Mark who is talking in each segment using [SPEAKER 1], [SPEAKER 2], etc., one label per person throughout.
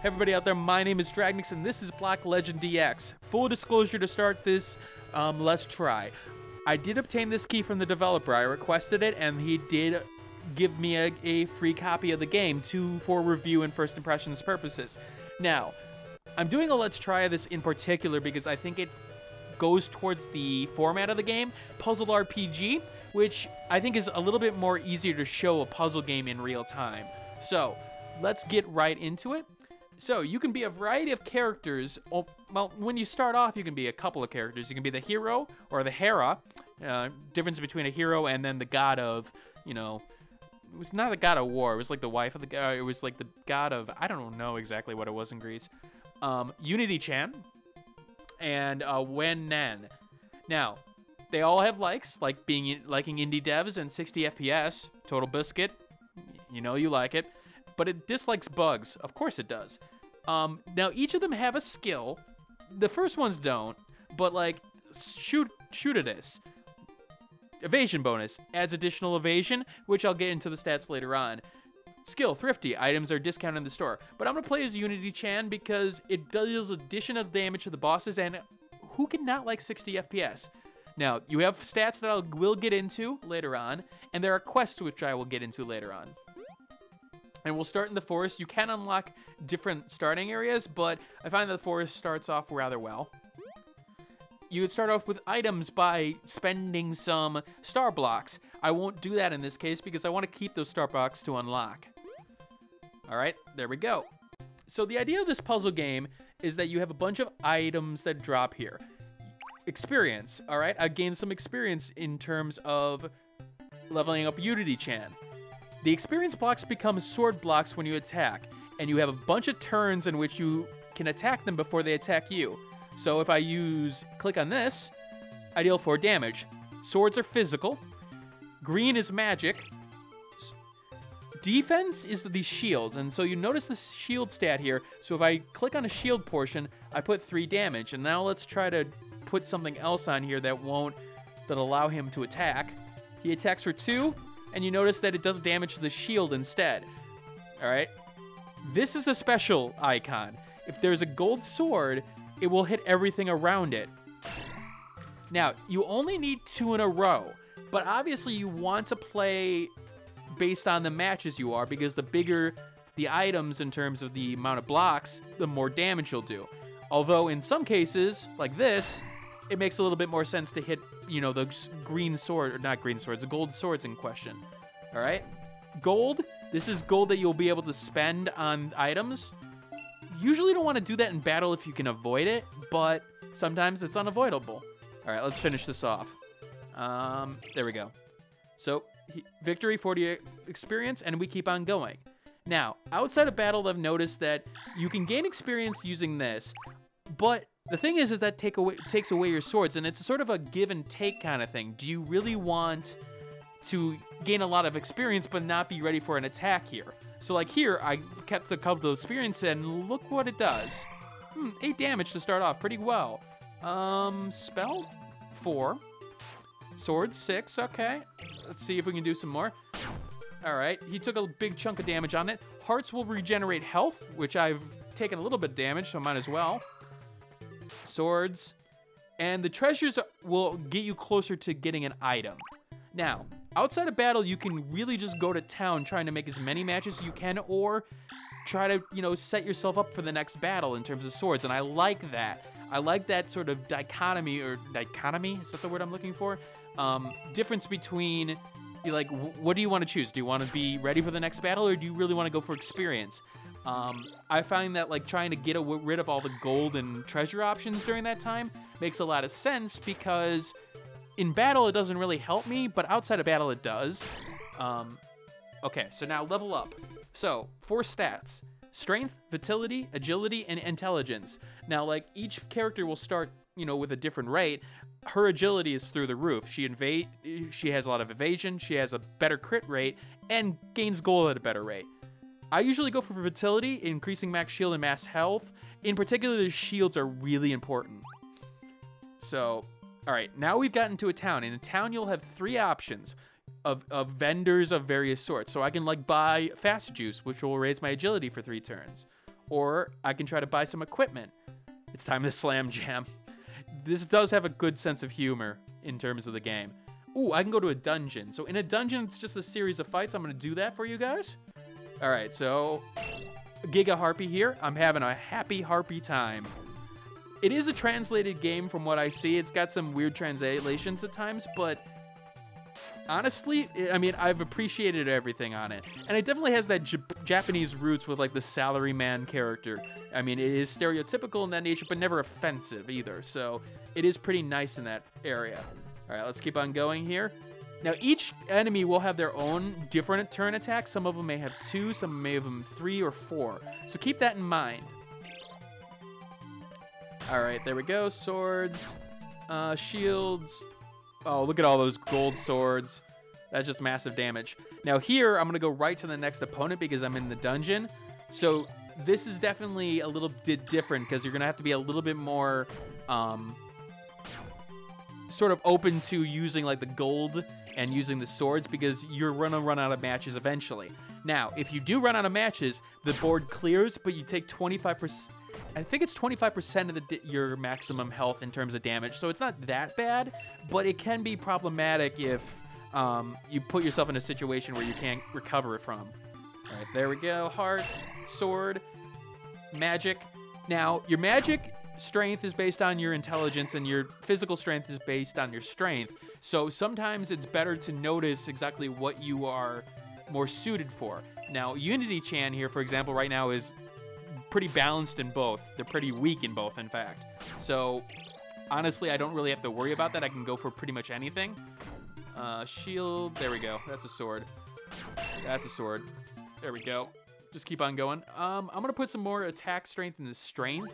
[SPEAKER 1] Hey everybody out there, my name is Dragnix and this is Black Legend DX. Full disclosure to start this, let's try. I did obtain this key from the developer. I requested it and he did give me a free copy of the game for review and first impressions purposes. Now, I'm doing a let's try of this in particular because I think it goes towards the format of the game, puzzle RPG, which I think is a little bit more easier to show a puzzle game in real time. So, let's get right into it. So, you can be a variety of characters. Well, when you start off, you can be a couple of characters. You can be the hero or the Hera. Difference between a hero and then the god of, you know, it was not the god of war. It was like the wife of the god. It was like the god of, I don't know exactly what it was in Greece. Unity-chan and Wen Nen. Now, they all have likes, like liking indie devs and 60 FPS. Total Biscuit, you know you like it. But it dislikes bugs. Of course it does. Now, each of them have a skill. The first ones don't, but like, shoot at this. Evasion bonus. Adds additional evasion, which I'll get into the stats later on. Skill, Thrifty. Items are discounted in the store. But I'm going to play as Unity-chan because it deals additional damage to the bosses, and who can not like 60 FPS? Now, you have stats that I will get into later on, and there are quests which I will get into later on. And we'll start in the forest. You can unlock different starting areas, but I find that the forest starts off rather well. You would start off with items by spending some star blocks. I won't do that in this case because I want to keep those star blocks to unlock. All right, there we go. So the idea of this puzzle game is that you have a bunch of items that drop here. Experience, all right? I gained some experience in terms of leveling up Unity-chan. The experience blocks become sword blocks when you attack, and you have a bunch of turns in which you can attack them before they attack you. So if I click on this, I deal 4 damage. Swords are physical. Green is magic. Defense is these shields, and so you notice the shield stat here. So if I click on a shield portion, I put 3 damage, and now let's try to put something else on here that allow him to attack. He attacks for 2. And you notice that it does damage to the shield instead. All right. This is a special icon. If there's a gold sword, it will hit everything around it. Now, you only need 2 in a row, but obviously you want to play based on the matches you are, because the bigger the items in terms of the amount of blocks, the more damage you'll do. Although in some cases, like this, it makes a little bit more sense to hit, you know, the green sword, or not green swords, the gold swords in question. All right? Gold, this is gold that you'll be able to spend on items. Usually don't want to do that in battle if you can avoid it, but sometimes it's unavoidable. All right, let's finish this off. There we go. So, victory, 40 experience, and we keep on going. Now, outside of battle, I've noticed that you can gain experience using this, but the thing is that takes away your swords, and it's sort of a give and take kind of thing. Do you really want to gain a lot of experience but not be ready for an attack here? So like here, I kept a couple of experience, and look what it does. 8 damage to start off, pretty well. Spell, 4. Swords, 6, okay. Let's see if we can do some more. All right, he took a big chunk of damage on it. Hearts will regenerate health, which I've taken a little bit of damage, so I might as well. Swords, and the treasures will get you closer to getting an item. Now, outside of battle, you can really just go to town trying to make as many matches as you can, or try to, you know, set yourself up for the next battle in terms of swords, and I like that. I like that sort of dichotomy, is that the word I'm looking for? Difference between, like, what do you want to choose? Do you want to be ready for the next battle, or do you really want to go for experience? I find that like trying to get rid of all the gold and treasure options during that time makes a lot of sense, because in battle it doesn't really help me, but outside of battle it does. Okay, so now level up. So 4 stats: strength, vitality, agility, and intelligence. Now, like, each character will start, you know, with a different rate. Her agility is through the roof. She has a lot of evasion, she has a better crit rate, and gains gold at a better rate. I usually go for vitality, increasing max shield and max health. In particular, the shields are really important. So, all right, now we've gotten to a town. In a town, you'll have 3 options of vendors of various sorts. So I can like buy fast juice, which will raise my agility for 3 turns. or I can try to buy some equipment. It's time to slam jam. This does have a good sense of humor in terms of the game. Ooh, I can go to a dungeon. So in a dungeon, it's just a series of fights. I'm going to do that for you guys. All right, so Giga Harpy here. I'm having a happy Harpy time. It is a translated game from what I see. It's got some weird translations at times, but honestly, I mean, I've appreciated everything on it. And it definitely has that Japanese roots with like the salaryman character. I mean, it is stereotypical in that nature, but never offensive either. So it is pretty nice in that area. All right, let's keep on going here. Now, each enemy will have their own different turn attacks. Some of them may have 2, some may have them 3 or 4. So keep that in mind. All right, there we go. Swords, shields. Oh, look at all those gold swords. That's just massive damage. Now here, I'm going to go right to the next opponent because I'm in the dungeon. So this is definitely a little bit different because you're going to have to be a little bit more sort of open to using like the gold and using the swords because you're going to run out of matches eventually. Now, if you do run out of matches, the board clears, but you take 25%. I think it's 25% of your maximum health in terms of damage, so it's not that bad, but it can be problematic if you put yourself in a situation where you can't recover it from. All right, there we go. Hearts, sword, magic. Now, your magic strength is based on your intelligence, and your physical strength is based on your strength. So sometimes it's better to notice exactly what you are more suited for. Now, Unity-chan here, for example, right now is pretty balanced in both. They're pretty weak in both, in fact. So honestly, I don't really have to worry about that. I can go for pretty much anything. Shield, there we go. That's a sword. That's a sword. There we go. Just keep on going. I'm gonna put some more attack strength in the strength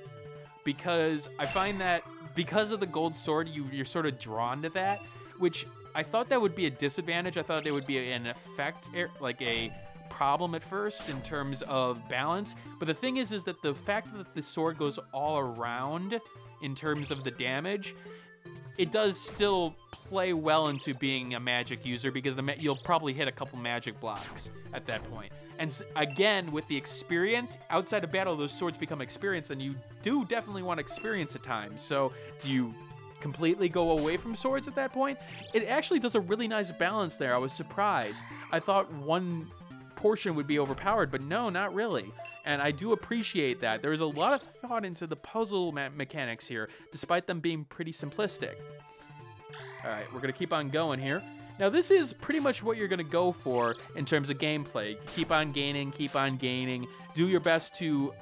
[SPEAKER 1] because I find that because of the gold sword, you're sort of drawn to that, which I thought that would be a disadvantage. I thought it would be an effect, like a problem at first in terms of balance. But the thing is that the fact that the sword goes all around in terms of the damage, it does still play well into being a magic user because you'll probably hit a couple magic blocks at that point. And again, with the experience, outside of battle, those swords become experience, and you do definitely want experience at times. So do you completely go away from swords at that point? It actually does a really nice balance there. I was surprised. I thought one portion would be overpowered, but no, not really. And I do appreciate that. There's a lot of thought into the puzzle mechanics here, despite them being pretty simplistic. All right, we're going to keep on going here. Now, this is pretty much what you're going to go for in terms of gameplay. Keep on gaining, keep on gaining. Do your best to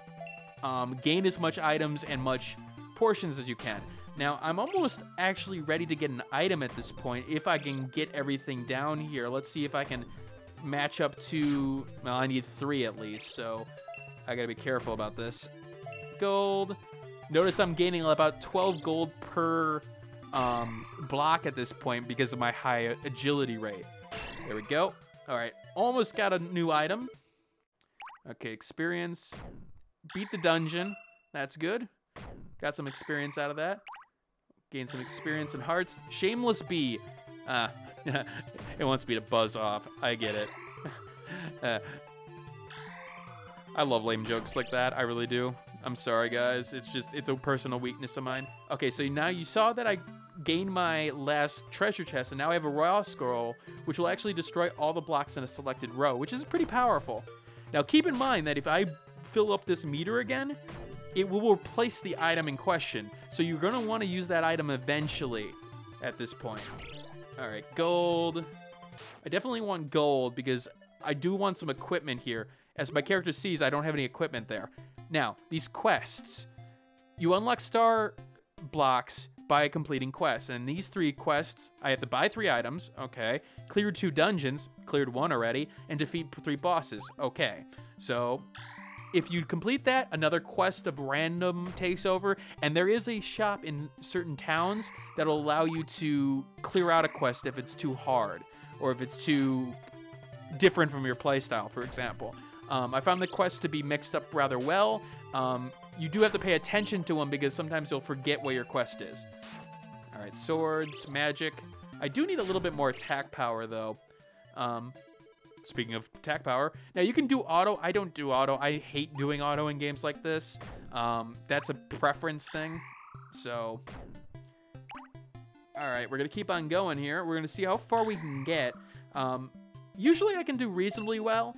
[SPEAKER 1] gain as much items and much portions as you can. Now, I'm almost actually ready to get an item at this point if I can get everything down here. Let's see if I can match up to, well, I need 3 at least, so I gotta be careful about this. Gold. Notice I'm gaining about 12 gold per block at this point because of my high agility rate. There we go. All right, almost got a new item. Okay, experience. Beat the dungeon. That's good. Got some experience out of that. Gain some experience in hearts. Shameless bee. It wants me to buzz off. I get it. I love lame jokes like that. I really do. I'm sorry, guys. It's a personal weakness of mine. Okay, so now you saw that I gained my last treasure chest, and now I have a raw scroll, which will actually destroy all the blocks in a selected row, which is pretty powerful. Now, keep in mind that if I fill up this meter again, it will replace the item in question. So you're going to want to use that item eventually at this point. All right, gold. I definitely want gold because I do want some equipment here. As my character sees, I don't have any equipment there. Now, these quests. You unlock star blocks by completing quests. And these 3 quests, I have to buy 3 items. Okay. Clear 2 dungeons. Cleared 1 already. And defeat 3 bosses. Okay. So if you complete that, another quest of random takes over, and there is a shop in certain towns that'll allow you to clear out a quest if it's too hard, or if it's too different from your playstyle, for example. I found the quests to be mixed up rather well. You do have to pay attention to them because sometimes you'll forget what your quest is. All right, swords, magic. I do need a little bit more attack power, though. speaking of attack power. Now, you can do auto. I don't do auto. I hate doing auto in games like this. That's a preference thing. So, all right, we're going to keep on going here. We're going to see how far we can get. Usually, I can do reasonably well.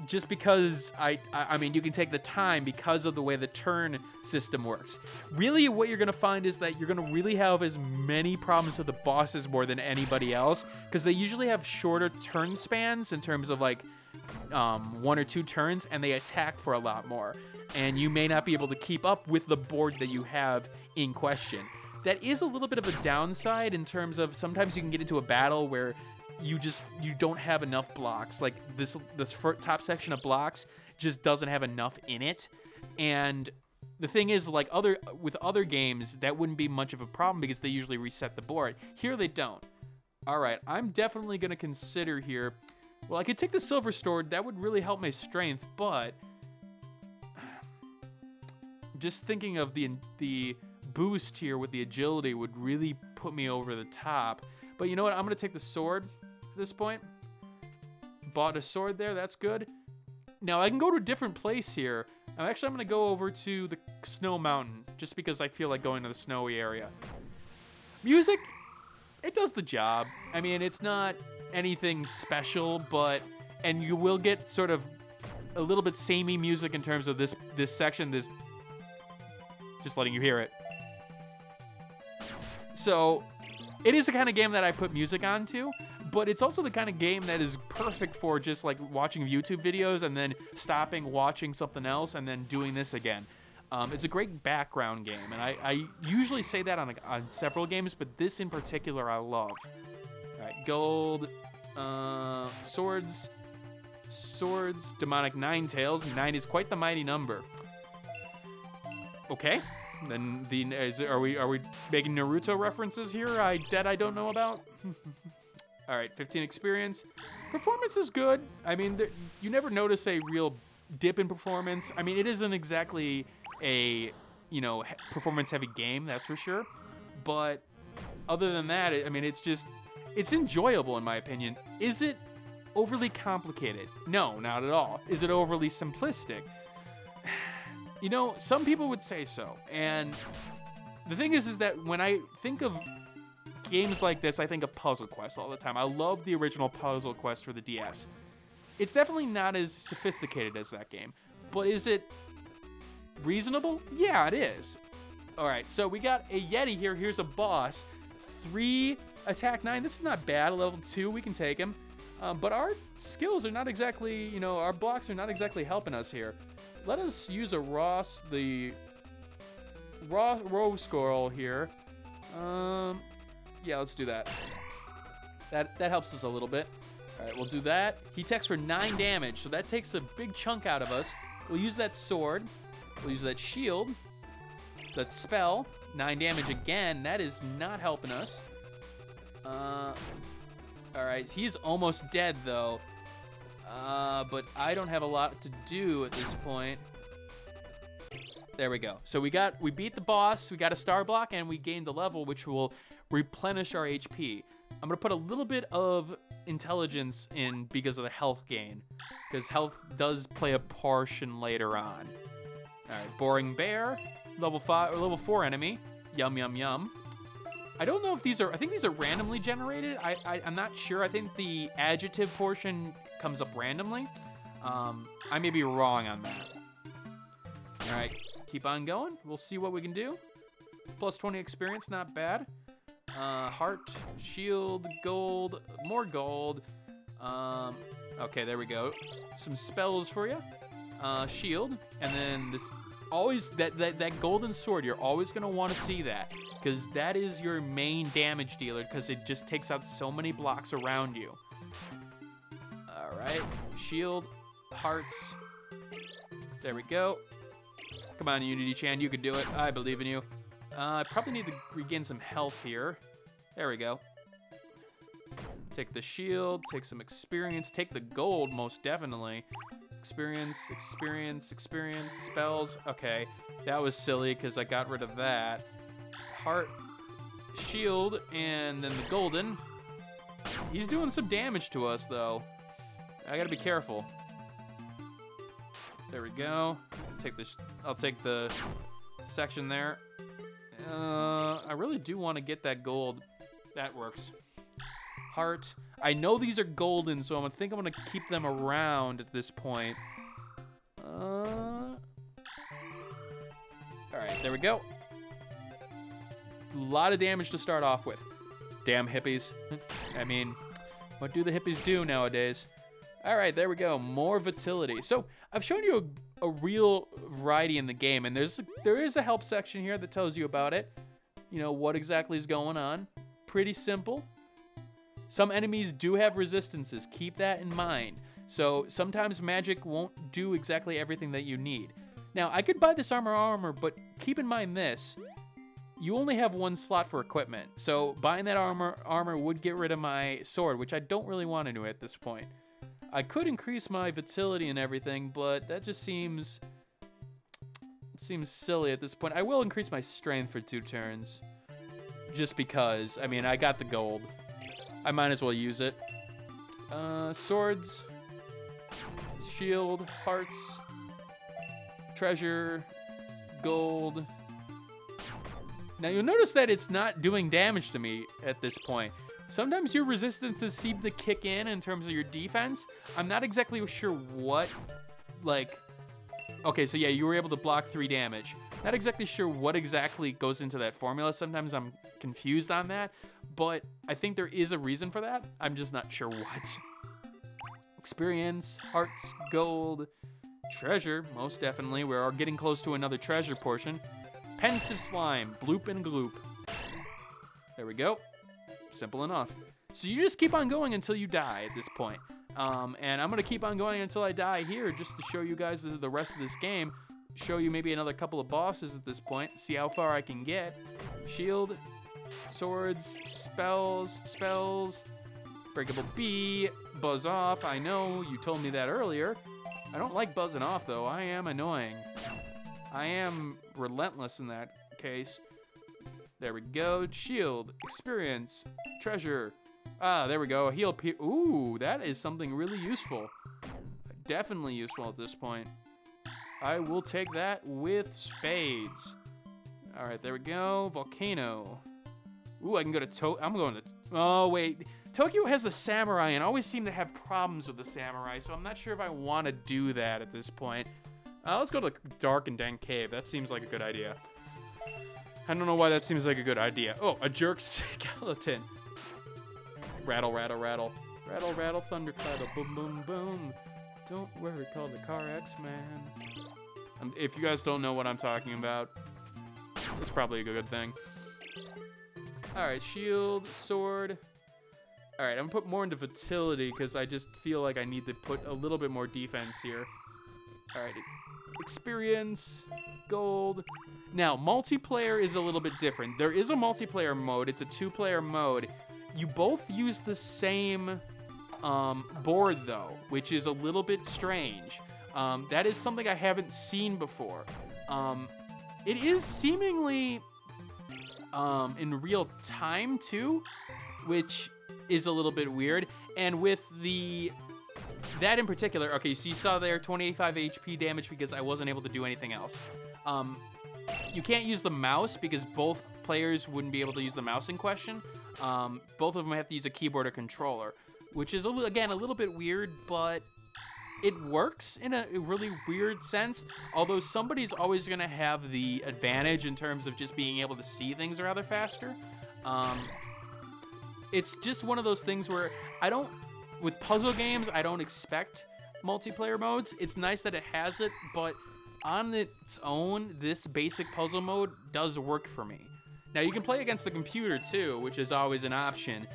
[SPEAKER 1] Just because I mean, you can take the time because of the way the turn system works. Really, what you're going to find is that you're going to really have as many problems with the bosses more than anybody else, because they usually have shorter turn spans in terms of like 1 or 2 turns, and they attack for a lot more. And you may not be able to keep up with the board that you have in question. That is a little bit of a downside in terms of sometimes you can get into a battle where you don't have enough blocks. Like this top section of blocks just doesn't have enough in it. And the thing is, like with other games, that wouldn't be much of a problem because they usually reset the board. Here they don't. All right, I'm definitely going to consider here. Well, I could take the silver sword. That would really help my strength, but just thinking of the boost here with the agility would really put me over the top. But you know what? I'm going to take the sword at this point. Bought a sword there. That's good. Now, I can go to a different place here. I'm going to go over to the snow mountain just because I feel like going to the snowy area. Music, it does the job. I mean, it's not anything special, and you will get sort of a little bit samey music in terms of this section. Just letting you hear it. So, it is the kind of game that I put music onto, but it's also the kind of game that is perfect for just like watching YouTube videos and then stopping, watching something else, and then doing this again. It's a great background game, and I usually say that on several games, but this in particular I love. All right, gold, swords, demonic 9 tails. 9 is quite the mighty number. Okay. Then are we making Naruto references here that I don't know about? All right, 15 experience. Performance is good. I mean, you never notice a real dip in performance. I mean, it isn't exactly a performance-heavy game, that's for sure. But other than that, I mean, it's enjoyable in my opinion. Is it overly complicated? No, not at all. Is it overly simplistic? You know, some people would say so, and the thing is that when I think of games like this, I think of Puzzle Quest all the time. I love the original Puzzle Quest for the DS. It's definitely not as sophisticated as that game, but is it reasonable? Yeah, it is. All right, so we got a Yeti here. Here's a boss. 3 attack 9. This is not bad. A level 2, we can take him. But our skills are not exactly, our blocks are not exactly helping us here. Let us use the raw scroll here. Yeah, let's do that. That helps us a little bit. All right, we'll do that. He attacks for 9 damage, so that takes a big chunk out of us. We'll use that sword. We'll use that shield. That spell. 9 damage again. That is not helping us. All right, he's almost dead though. But I don't have a lot to do at this point. There we go. So we beat the boss, we got a star block, and we gained the level, which will replenish our HP. I'm gonna put a little bit of intelligence in because of the health gain, because health does play a portion later on. All right, boring bear, level 5 or level 4 enemy. Yum yum yum. I don't know if these are. I think these are randomly generated. I'm not sure. I think the adjective portion comes up randomly. I may be wrong on that. All right, keep on going. We'll see what we can do. Plus 20 experience, not bad. Heart, shield, gold, more gold. Okay, there we go. Some spells for you. Shield, and then this. Always that golden sword. You're always gonna want to see that, because that is your main damage dealer, because it just takes out so many blocks around you. All right, shield, hearts. There we go. Come on, Unity-chan, you can do it. I believe in you. I probably need to regain some health here. There we go. Take the shield, take some experience, take the gold, most definitely. Experience, spells. Okay, that was silly because I got rid of that. Heart, shield, and then the golden. He's doing some damage to us, though. I gotta be careful. There we go. I'll take the section there. I really do want to get that gold. That works. Heart. I know these are golden, so I think I'm gonna keep them around at this point. All right, there we go. A lot of damage to start off with. Damn hippies. I mean, what do the hippies do nowadays? All right, there we go. More vitality. So I've shown you a real variety in the game, and there is a help section here that tells you about it. You know, what exactly is going on. Pretty simple. Some enemies do have resistances. Keep that in mind. So sometimes magic won't do exactly everything that you need. Now, I could buy this armor, but keep in mind this. You only have one slot for equipment. So buying that armor would get rid of my sword, which I don't really want to do at this point. I could increase my vitality and everything, but that just seems silly at this point. I will increase my strength for 2 turns. Just because, I mean, I got the gold. I might as well use it. Swords, shield, hearts, treasure, gold. Now you'll notice that it's not doing damage to me at this point. Sometimes your resistances seem to kick in terms of your defense. I'm not exactly sure what, like, okay, so yeah, you were able to block 3 damage. Not exactly sure what exactly goes into that formula. Sometimes I'm confused on that, but I think there is a reason for that. I'm just not sure what. Experience, hearts, gold, treasure, most definitely. We're getting close to another treasure portion. Pensive slime, bloop and gloop. There we go. Simple enough. So you just keep on going until you die at this point. And I'm going to keep on going until I die here just to show you guys the rest of this game. Show you maybe another couple of bosses at this point. See how far I can get. Shield, swords, spells, breakable bee, buzz off. I know, you told me that earlier. I don't like buzzing off though. I am annoying. I am relentless in that case. There we go. Shield, experience, treasure. Ah, there we go. Heal. Ooh, that is something really useful. Definitely useful at this point. I will take that with spades. All right, there we go. Volcano. Ooh, I can go to I'm going to. Oh wait, Tokyo has the samurai, and I always seem to have problems with the samurai, so I'm not sure if I want to do that at this point. Let's go to the dark and dank cave. That seems like a good idea. I don't know why that seems like a good idea. Oh, a jerk skeleton. Rattle, rattle, rattle. Rattle, rattle, thunderclap, boom, boom, boom. Don't worry, call the car X-Man. If you guys don't know what I'm talking about, it's probably a good thing. Alright, shield, sword. Alright, I'm gonna put more into vitality because I just feel like I need to put a little bit more defense here. Alright, experience, gold. Now, multiplayer is a little bit different. There is a multiplayer mode. It's a 2-player mode. You both use the same board, though, which is a little bit strange. That is something I haven't seen before. It is seemingly in real time, too, which is a little bit weird. And with that in particular, okay, so you saw there 25 HP damage because I wasn't able to do anything else. You can't use the mouse because both players wouldn't be able to use the mouse in question. Both of them have to use a keyboard or controller, which is, again, a little bit weird, but it works in a really weird sense. Although somebody's always going to have the advantage in terms of just being able to see things rather faster. It's just one of those things where with puzzle games, I don't expect multiplayer modes. It's nice that it has it, but on its own, this basic puzzle mode does work for me. Now, you can play against the computer, too, which is always an option.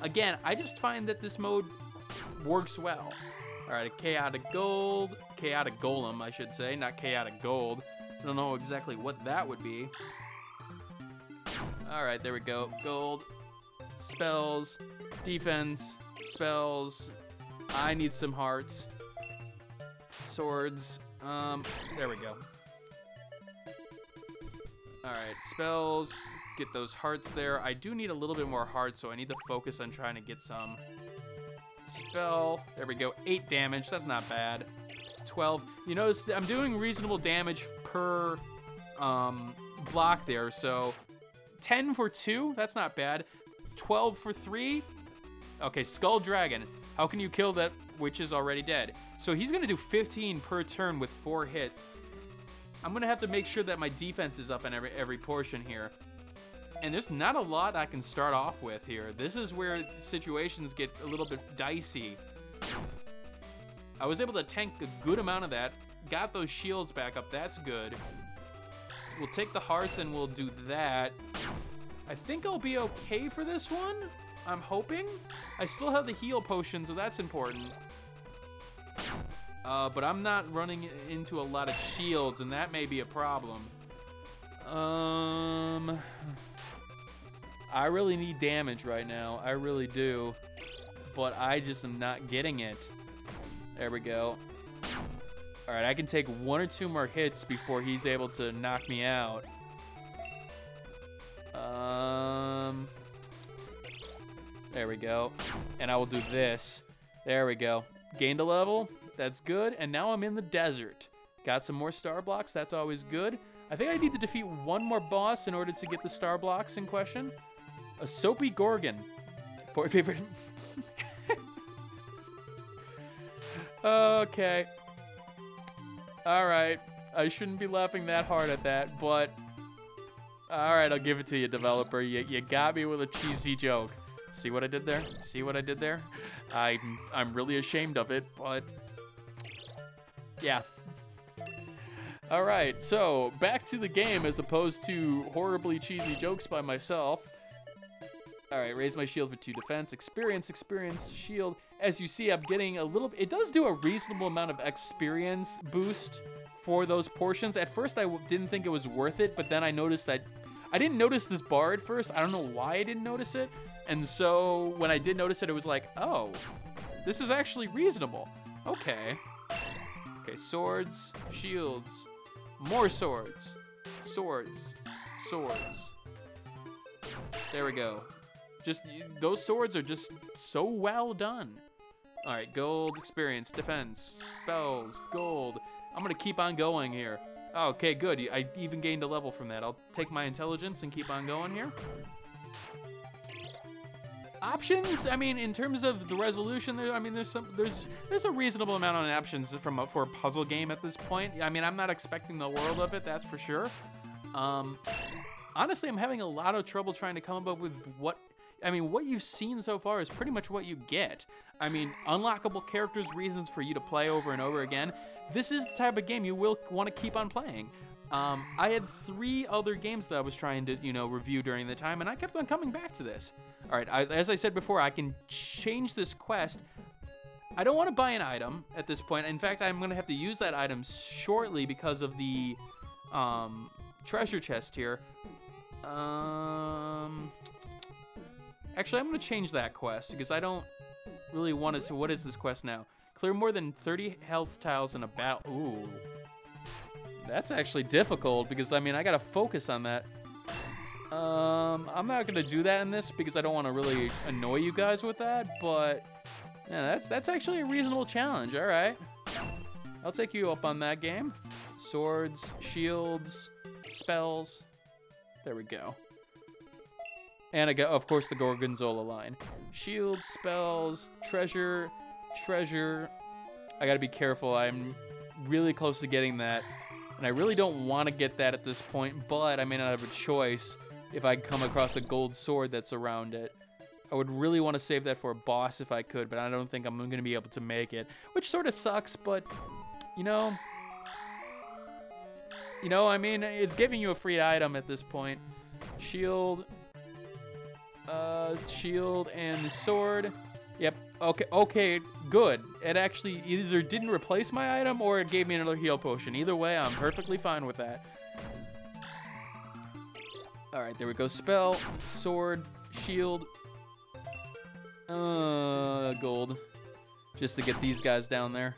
[SPEAKER 1] Again, I just find that this mode works well. All right, a chaotic golem, I should say, not chaotic gold. I don't know exactly what that would be. All right, there we go. Gold, spells, defense, spells. I need some hearts. Swords. There we go. All right, spells. Get those hearts there. I do need a little bit more hearts, so I need to focus on trying to get some. Spell. There we go. 8 damage. That's not bad. 12. You notice that I'm doing reasonable damage per block there. So 10 for 2. That's not bad. 12 for 3. Okay, Skull Dragon. How can you kill that which is already dead? So he's going to do 15 per turn with 4 hits. I'm going to have to make sure that my defense is up in every portion here. And there's not a lot I can start off with here. This is where situations get a little bit dicey. I was able to tank a good amount of that. Got those shields back up. That's good. We'll take the hearts and we'll do that. I think I'll be okay for this one. I'm hoping. I still have the heal potion, so that's important. But I'm not running into a lot of shields, and that may be a problem. I really need damage right now. I really do. But I just am not getting it. There we go. All right, I can take 1 or 2 more hits before he's able to knock me out. There we go. And I will do this. There we go. Gained a level. That's good. And now I'm in the desert. Got some more star blocks. That's always good. I think I need to defeat 1 more boss in order to get the star blocks in question. A Soapy Gorgon. Favorite. Okay. All right. I shouldn't be laughing that hard at that, but all right, I'll give it to you, developer. You got me with a cheesy joke. See what I did there? See what I did there? I'm really ashamed of it, but yeah. All right, so back to the game as opposed to horribly cheesy jokes by myself. All right, raise my shield for 2 defense. Experience, shield. As you see, I'm getting a little, it does do a reasonable amount of experience boost for those portions. At first, I didn't think it was worth it, but then I noticed that, I didn't notice this bar at first. I don't know why I didn't notice it. And so when I did notice it, it was like, oh, this is actually reasonable. Okay. Okay, swords, shields, more swords, swords. There we go. Just, those swords are just so well done. All right, gold, experience, defense, spells, gold. I'm gonna keep on going here. Okay, good. I even gained a level from that. I'll take my intelligence and keep on going here. Options, I mean, in terms of the resolution, I mean, there's a reasonable amount of options for a puzzle game at this point. I mean, I'm not expecting the world of it, that's for sure. Honestly, I'm having a lot of trouble trying to come up with what you've seen so far is pretty much what you get. I mean, unlockable characters, reasons for you to play over and over again. This is the type of game you will want to keep on playing. I had 3 other games that I was trying to, review during the time, and I kept on coming back to this. All right, as I said before, I can change this quest. I don't want to buy an item at this point. In fact, I'm going to have to use that item shortly because of the treasure chest here. Actually, I'm going to change that quest because I don't really want to. So what is this quest now? Clear more than 30 health tiles in a battle. Ooh. That's actually difficult because, I mean, I got to focus on that. I'm not going to do that in this because I don't want to really annoy you guys with that, but yeah, that's actually a reasonable challenge. All right. I'll take you up on that game. Swords, shields, spells. There we go. And I got, of course, the Gorgonzola line. Shield, spells, treasure. I gotta be careful. I'm really close to getting that. And I really don't want to get that at this point, but I may not have a choice if I come across a gold sword that's around it. I would really want to save that for a boss if I could, but I don't think I'm going to be able to make it. Which sort of sucks, but, I mean, it's giving you a free item at this point. Shield and the sword. Yep. Okay, good. It actually either didn't replace my item or it gave me another heal potion. Either way, I'm perfectly fine with that. All right, there we go. Spell, sword, shield. Gold. Just to get these guys down there.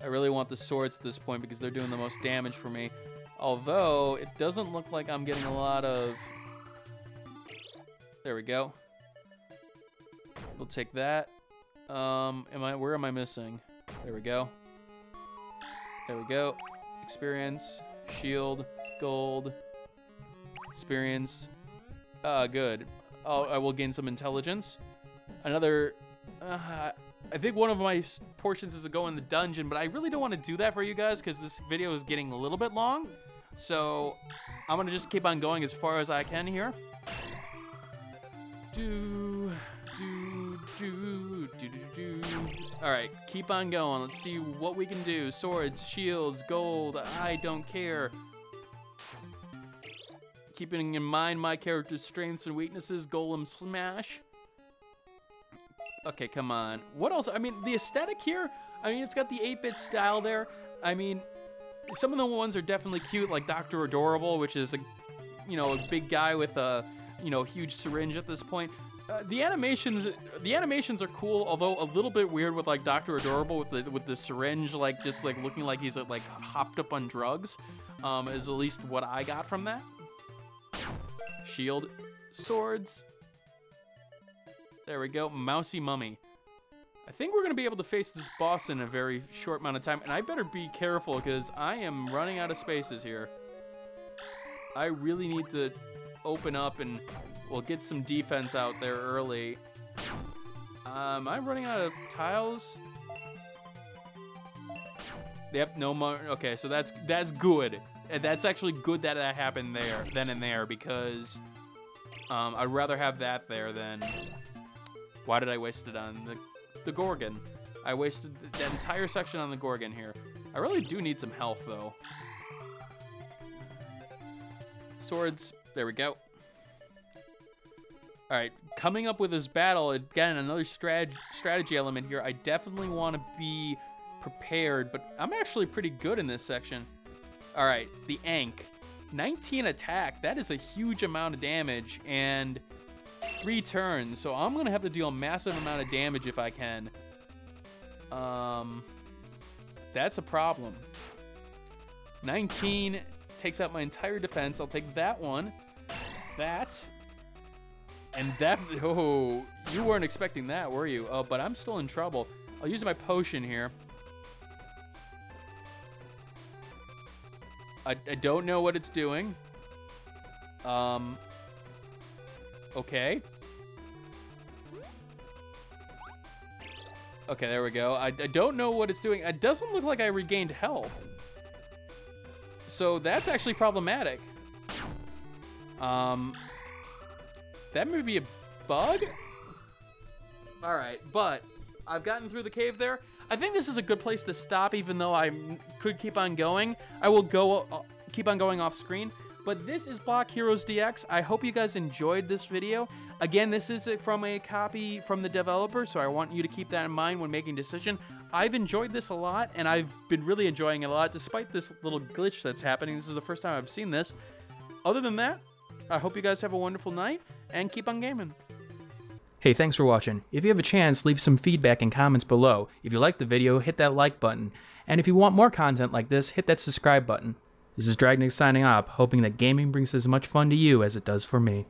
[SPEAKER 1] I really want the swords at this point because they're doing the most damage for me. Although, it doesn't look like I'm getting a lot of... There we go. We'll take that. Where am I missing? There we go. There we go. Experience, shield, gold, experience. Good. Oh, I will gain some intelligence. Another, I think one of my portions is to go in the dungeon, but I really don't want to do that for you guys because this video is getting a little bit long. So I'm going to just keep on going as far as I can here. All right, keep on going. Let's see what we can do. Swords, shields, gold. I don't care. Keeping in mind my character's strengths and weaknesses. Golem smash. Okay, come on. What else? I mean, the aesthetic here. I mean, it's got the 8-bit style there. I mean, some of the ones are definitely cute, like Dr. Adorable, which is a big guy with a huge syringe at this point. The animations are cool, although a little bit weird with like Dr. Adorable with the syringe, like just like looking like he's like hopped up on drugs, is at least what I got from that. Shield, swords. There we go, Mousy Mummy. I think we're gonna be able to face this boss in a very short amount of time, and I better be careful because I am running out of spaces here. I really need to open up and we'll get some defense out there early. I'm running out of tiles. Yep, no more. Okay, so that's good. And that's actually good that that happened there, then and there, because I'd rather have that there than. Why did I waste it on the Gorgon? I wasted that entire section on the Gorgon here. I really do need some health though. Swords. There we go. All right, coming up with this battle, again, another strategy element here. I definitely want to be prepared, but I'm actually pretty good in this section. All right, the Ankh. 19 attack, that is a huge amount of damage, and 3 turns, so I'm going to have to deal a massive amount of damage if I can. That's a problem. 19 takes out my entire defense. I'll take that one. That. And that, oh, you weren't expecting that, were you? Oh, but I'm still in trouble. I'll use my potion here. I don't know what it's doing. Okay. Okay, there we go. I don't know what it's doing. It doesn't look like I regained health. So that's actually problematic. That may be a bug? All right, but I've gotten through the cave there. I think this is a good place to stop, even though I could keep on going. I will keep on going off screen. But this is Block Heroes DX. I hope you guys enjoyed this video. Again, this is from a copy from the developer, so I want you to keep that in mind when making a decision. I've enjoyed this a lot, and I've been really enjoying it a lot, despite this little glitch that's happening. This is the first time I've seen this. Other than that, I hope you guys have a wonderful night, and keep on gaming. Hey, thanks for watching. If you have a chance, leave some feedback and comments below. If you liked the video, hit that like button. And if you want more content like this, hit that subscribe button. This is Dragnix signing off, hoping that gaming brings as much fun to you as it does for me.